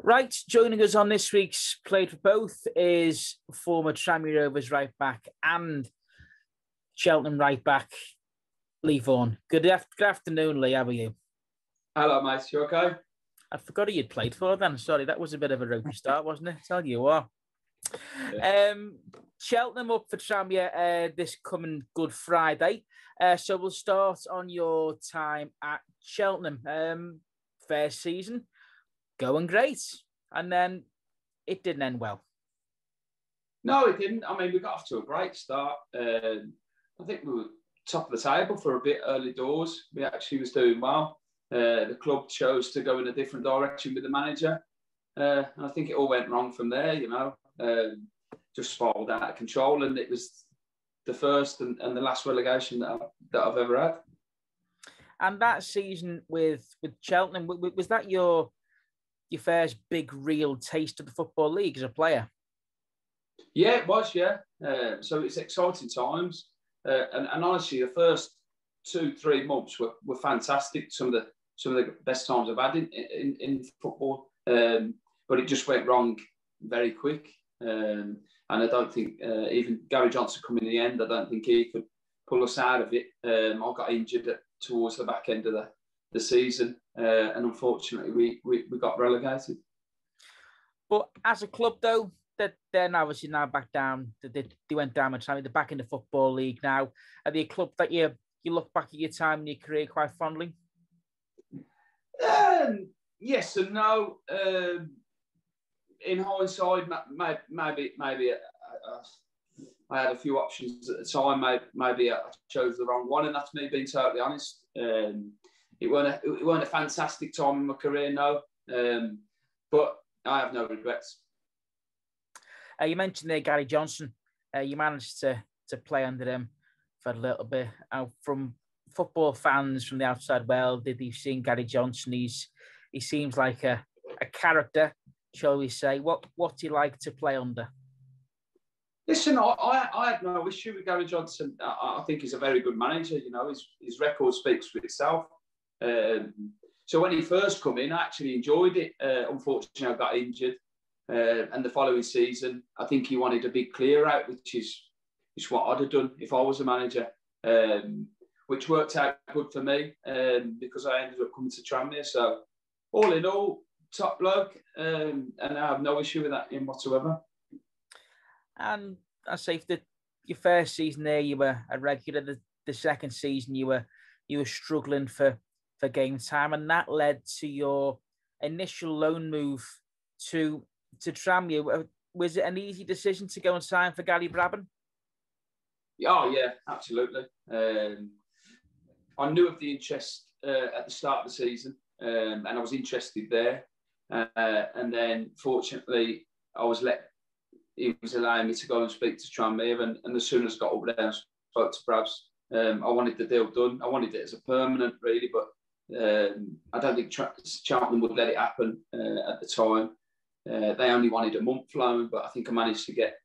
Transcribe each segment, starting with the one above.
Right, joining us on this week's Played for Both is former Tranmere Rovers right back and Cheltenham right back, Lee Vaughan. Good afternoon, Lee. How are you? Hello, mate. You okay? I forgot who you'd played for then. Sorry, that was a bit of a ropey start, wasn't it? Tell you what. Yeah. Cheltenham up for Tranmere this coming Good Friday. So we'll start on your time at Cheltenham. First season, going great. And then it didn't end well. No, it didn't. I mean, we got off to a great start. I think we were top of the table for a bit early doors. We actually was doing well. The club chose to go in a different direction with the manager. And I think it all went wrong from there, just spiraled out of control. And it was the first and the last relegation that I've ever had. And that season with Cheltenham, was that your first big real taste of the Football League as a player? Yeah, it was, yeah. So it's exciting times. And honestly, the first 2-3 months were fantastic. Some of the best times I've had in football. But it just went wrong very quick. And I don't think even Gary Johnson coming in the end, I don't think he could pull us out of it. I got injured towards the back end of the season. And unfortunately, we got relegated. But as a club, though, they're obviously now back down. They went down and they're back in the Football League now. Are they a club that you look back at your time in your career quite fondly? Yes and no. In hindsight, maybe I had a few options at the time. Maybe I chose the wrong one, and that's me being totally honest. It weren't a fantastic time in my career, no. But I have no regrets. You mentioned there Gary Johnson. You managed to play under him for a little bit. From football fans from the outside world, did you see Gary Johnson? He seems like a character, shall we say. What do you like to play under? Listen, I had no issue with Gary Johnson. I think he's a very good manager. His record speaks for itself. So when he first come in, I actually enjoyed it. Unfortunately, I got injured. And the following season, I think he wanted a big clear out, which is what I'd have done if I was a manager, which worked out good for me because I ended up coming to Tranmere. So all in all, top bloke, and I have no issue with that in whatsoever. And I say that your first season there, you were a regular. The second season, you were struggling for game time, and that led to your initial loan move to Tranmere. Was it an easy decision to go and sign for Gary Brabham? Oh yeah, absolutely. I knew of the interest at the start of the season, and I was interested there. And then, fortunately, he was allowing me to go and speak to Tranmere, and as soon as I got over there and spoke to Brabs, I wanted the deal done. I wanted it as a permanent, really, but I don't think Cheltenham would let it happen at the time. They only wanted a month loan, but I think I managed to get,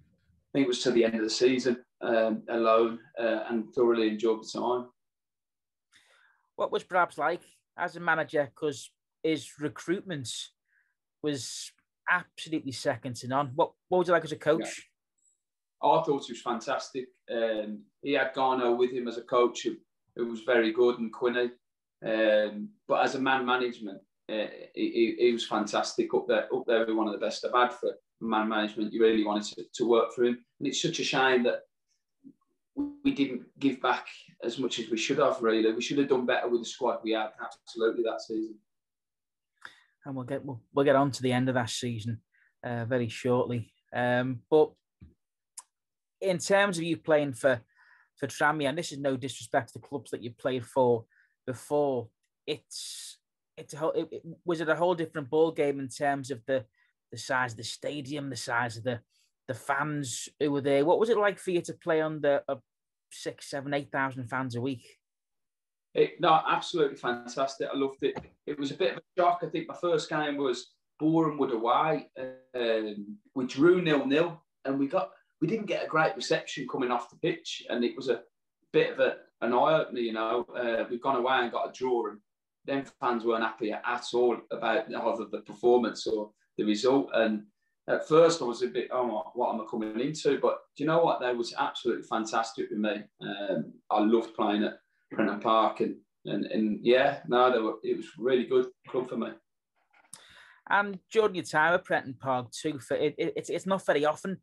I think it was to the end of the season, a loan, and thoroughly enjoyed the time. What was Brabs like as a manager? Because his recruitment was absolutely second to none. What was he like as a coach? Yeah. I thought he was fantastic. He had Garno with him as a coach who was very good, and Quinney. But as a man management, he was fantastic up there. One of the best I've had for man management. You really wanted to work for him, and it's such a shame that we didn't give back as much as we should have. Really, we should have done better with the squad we had. Absolutely, that season. And we'll get on to the end of that season very shortly. But in terms of you playing for Tranmere, and this is no disrespect to the clubs that you played for before, was it a whole different ball game in terms of the size of the stadium, the size of the fans who were there? What was it like for you to play under 6,000, 7,000, 8,000 fans a week? No, absolutely fantastic. I loved it. It was a bit of a shock. I think my first game was Borehamwood away. We drew 0-0, and we didn't get a great reception coming off the pitch, and it was a bit of an eye opener. We've gone away and got a draw, and them fans weren't happy at all about either the performance or the result. And at first I was a bit, oh, what am I coming into? But do you know what? They was absolutely fantastic with me. I loved playing at Prenton Park, and yeah, no, it was really good club for me. And during your time at Prenton Park too, it's not very often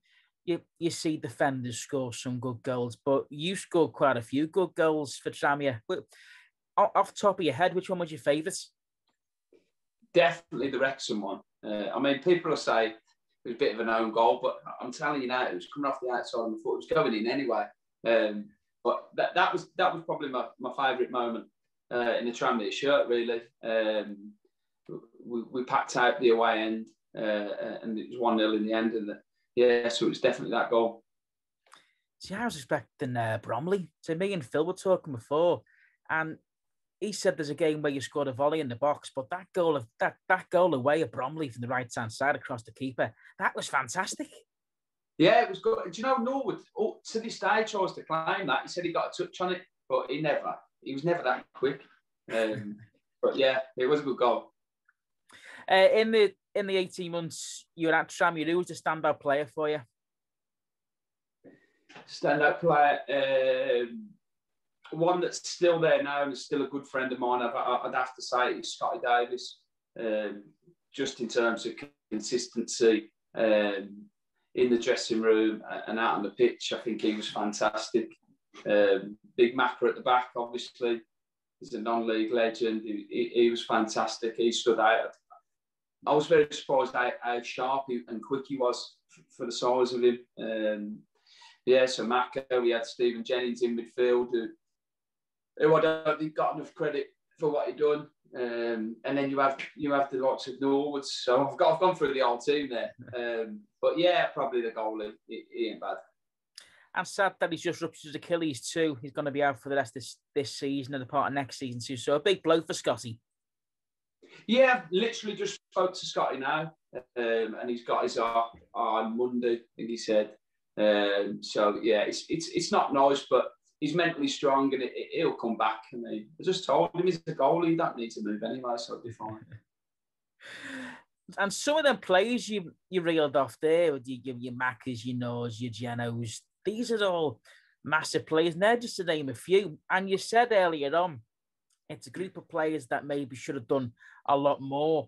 you see defenders score some good goals, but you scored quite a few good goals for Tranmere. Off the top of your head, which one was your favourite? Definitely the Wrexham one. I mean, people will say it was a bit of an own goal, but I'm telling you now, it was coming off the outside of the foot. It was going in anyway. But that was probably my favourite moment in the Tranmere shirt, really. We packed out the away end, and it was 1-0 in the end. And so it was definitely that goal. See, I was expecting Bromley. So me and Phil were talking before, and he said there's a game where you scored a volley in the box, but that goal away at Bromley from the right-hand side across the keeper, that was fantastic. Yeah, it was good. Do you know, Norwood, to this day, tries to claim that. He said he got a touch on it, but he was never that quick. But yeah, it was a good goal. In the 18 months you were at Tranmere, who was the standout player for you? Standout player, one that's still there now and is still a good friend of mine, I'd have to say, is Scotty Davis. Just in terms of consistency in the dressing room and out on the pitch, I think he was fantastic. Big Macca at the back, obviously. He's a non-league legend. He was fantastic. He stood out. I was very surprised how sharp and quick he was for the size of him. So Macca, we had Stephen Jennings in midfield, who I don't think got enough credit for what he'd done. And then you have the likes of Norwood. So I've gone through the whole team there. But yeah, probably the goalie. He ain't bad. I'm sad that he's just ruptured his Achilles too. He's going to be out for the rest of this season and the part of next season too. So a big blow for Scotty. Yeah, literally just spoke to Scotty now, and he's got his arm on Monday, I think he said. So yeah, it's not nice, but he's mentally strong and he'll come back. And I just told him he's a goalie, he don't need to move anyway, so it'll be fine. And some of them players you reeled off there, with your Maccas, your Noahs, your Genos, these are all massive players, and they're just to name a few. And you said earlier on, it's a group of players that maybe should have done a lot more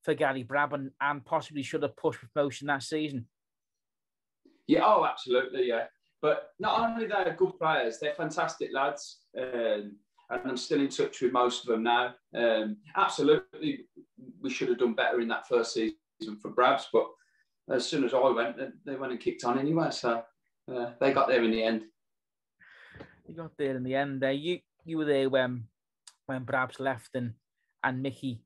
for Gary Brabham and possibly should have pushed for promotion that season. Yeah, absolutely, yeah. But not only they're good players, they're fantastic lads. And I'm still in touch with most of them now. Absolutely, we should have done better in that first season for Brabs, but as soon as I went, they went and kicked on anyway. So they got there in the end. You got there in the end. You were there when Brabs left and Mickey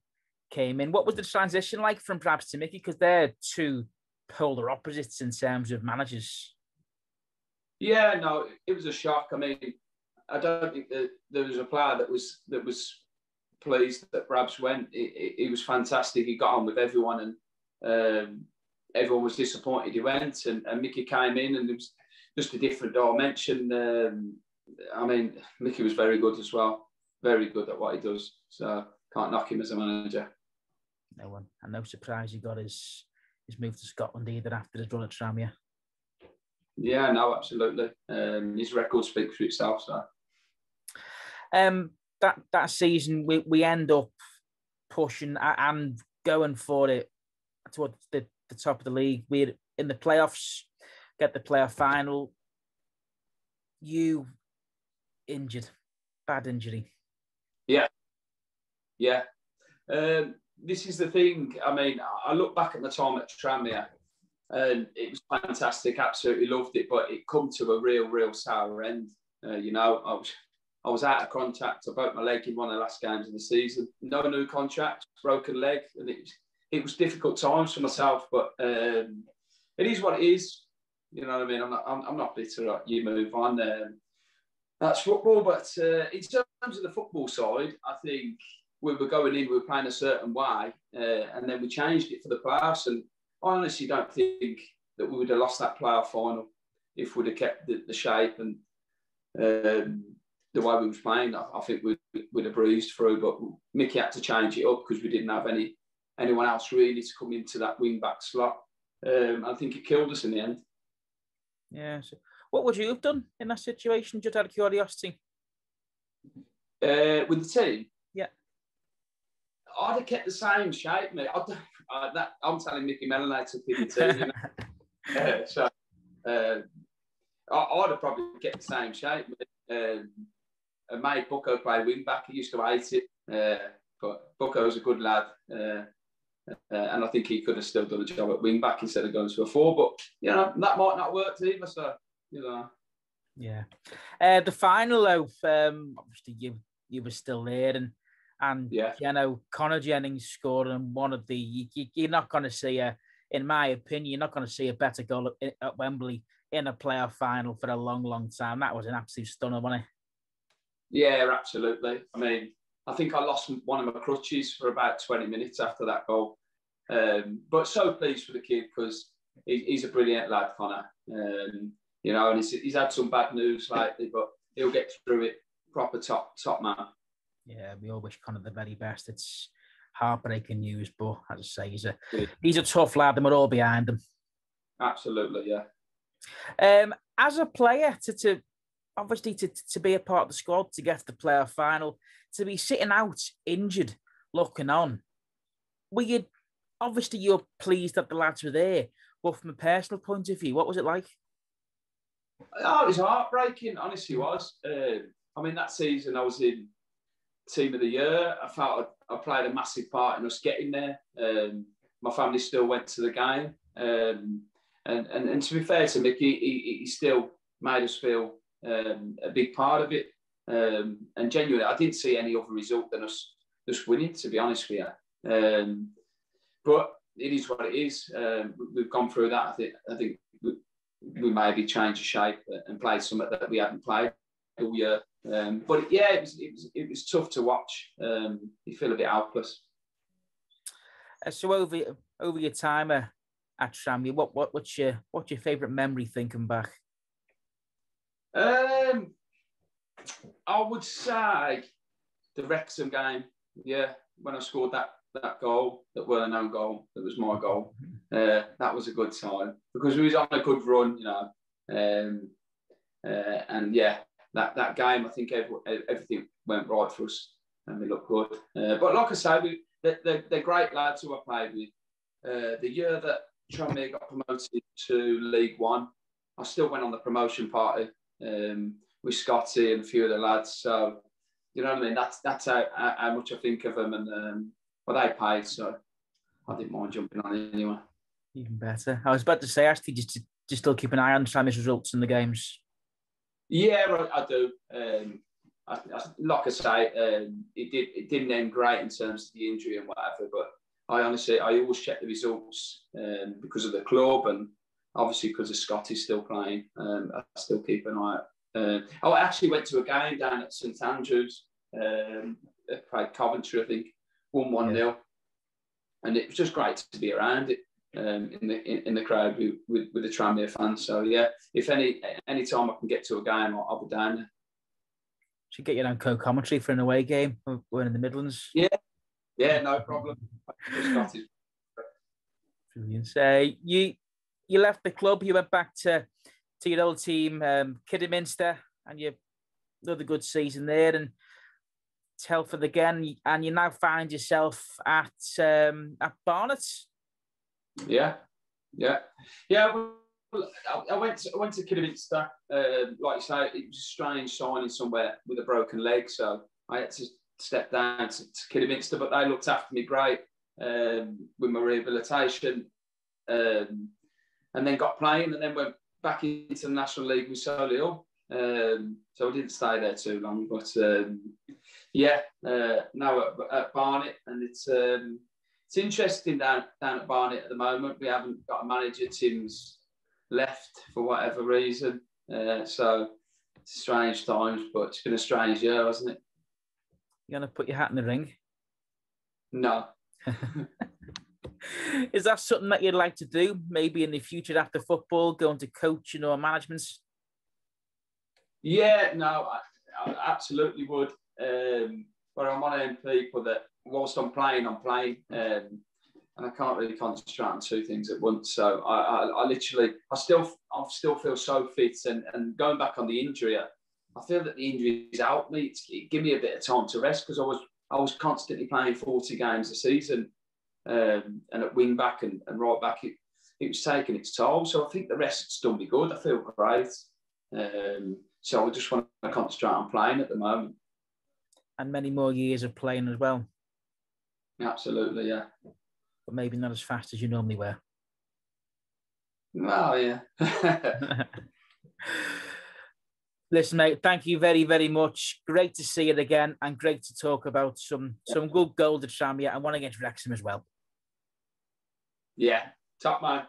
came in. What was the transition like from Brabs to Mickey? Because they're two polar opposites in terms of managers. Yeah, no, it was a shock. I mean, I don't think that there was a player that was pleased that Brabs went. He was fantastic. He got on with everyone, and everyone was disappointed he went. And Mickey came in, and it was just a different dimension. I mean, Mickey was very good as well. Very good at what he does. So can't knock him as a manager. No one. And no surprise he got his move to Scotland either after his run at Tranmere. Yeah, no, absolutely. His record speaks for itself. So, that season we end up pushing and going for it towards the top of the league. We're in the playoffs, get the playoff final. You injured, bad injury. Yeah. This is the thing. I mean, I look back at my time at Tranmere, and it was fantastic. Absolutely loved it, but it come to a real sour end. I was out of contract. I broke my leg in one of the last games of the season. No new contract, broken leg, and it was difficult times for myself. But it is what it is. You know what I mean? I'm not bitter. You move on. That's football. But in terms of the football side, I think we were going in, we were playing a certain way, and then we changed it for the playoffs. And I honestly don't think that we would have lost that playoff final if we'd have kept the shape and the the way we was playing, I think we'd have breezed through. But Mickey had to change it up because we didn't have anyone else really to come into that wing back slot. I think it killed us in the end. Yeah. So what would you have done in that situation, just out of curiosity? With the team? Yeah. I'd have kept the same shape, mate. I'm telling Mickey Mellon to be the team, you know. So I'd have probably kept the same shape. And made Bucko play wing back. He used to hate it, but Bucko's a good lad, and I think he could have still done a job at wing back instead of going to a 4. But you know that might not work either. So you know. Yeah. The final, though, obviously you were still there, and yeah. You know, Connor Jennings scored, and one of the you're not going to see in my opinion, you're not going to see a better goal at Wembley in a playoff final for a long, long time. That was an absolute stunner, wasn't it? Yeah, absolutely. I mean, I think I lost one of my crutches for about 20 minutes after that goal. But so pleased for the kid because he's a brilliant lad, Connor. You know, and he's had some bad news lately, but he'll get through it. Proper top man. Yeah, we all wish Connor the very best. It's heartbreaking news, but as I say, he's a tough lad, and we're all behind him. Absolutely, yeah. As a player, to obviously to be a part of the squad, to get to the playoff final, to be sitting out injured, looking on, obviously you're pleased that the lads were there, but from a personal point of view, what was it like? Oh, it was heartbreaking, honestly it was. I mean, that season I was in Team of the Year. I felt I played a massive part in us getting there. My family still went to the game. And to be fair to Mickey, he still made us feel a big part of it. And genuinely, I didn't see any other result than us just winning, to be honest with you. But it is what it is. We've gone through that. I think we maybe changed the shape and played something that we hadn't played all year. But yeah, it was tough to watch. You feel a bit helpless. So over your time at Tranmere, what's your favourite memory thinking back? I would say the Wrexham game. Yeah, when I scored that goal, that weren't an own goal, that was my goal. That was a good time because we was on a good run, you know. And yeah, that game, I think everything went right for us and we looked good. But like I say, they're great lads who I played with. The year that Tranmere got promoted to League One, I still went on the promotion party with Scotty and a few of the lads. So, you know what I mean? That's how much I think of them and what they paid. So I didn't mind jumping on it anyway. Even better. I was about to say, actually, just still keep an eye on Tranmere's results in the games. Yeah, I do. Like I say, it didn't end great in terms of the injury and whatever, but I always check the results because of the club and obviously because of Scotty still playing. I still keep an eye out. I actually went to a game down at St Andrews. Played Coventry, I think, won 1-0, and it was just great to be around it in the crowd with the Tranmere fans. So yeah, if any time I can get to a game, I'll be down there. Should get your own co-commentary for an away game. We're in the Midlands. Yeah, no problem. Brilliant. You left the club. You went back to your old team, Kidderminster, and you another good season there. And Telford again, and you now find yourself at Barnet. Yeah. Well, I went to Kidderminster. Like you say, it was a strange signing somewhere with a broken leg, so I had to step down to Kidderminster. But they looked after me great with my rehabilitation, and then got playing, and then went back into the National League with Solihull. So I didn't stay there too long, but now at Barnet, and it's interesting down at Barnet at the moment. We haven't got a manager. Tim's left for whatever reason, so it's strange times, but it's been a strange year, hasn't it? You gonna put your hat in the ring? No. Is that something that you'd like to do, maybe in the future after football, going to coaching or management? Yeah, no, I absolutely would. But I'm one of them people that whilst I'm playing, and I can't really concentrate on two things at once. So I still feel so fit. And going back on the injury, I feel that the injury's helped me. It gave me a bit of time to rest because I was constantly playing 40 games a season, and at wing back and right back, it was taking its toll. So I think the rest's done me good. I feel great. So I just want to concentrate on playing at the moment. And many more years of playing as well. Absolutely, yeah. But maybe not as fast as you normally were. Oh, yeah. Listen, mate, thank you very, very much. Great to see you again and great to talk about some good goals at Tranmere and one against Wrexham as well. Yeah, top man.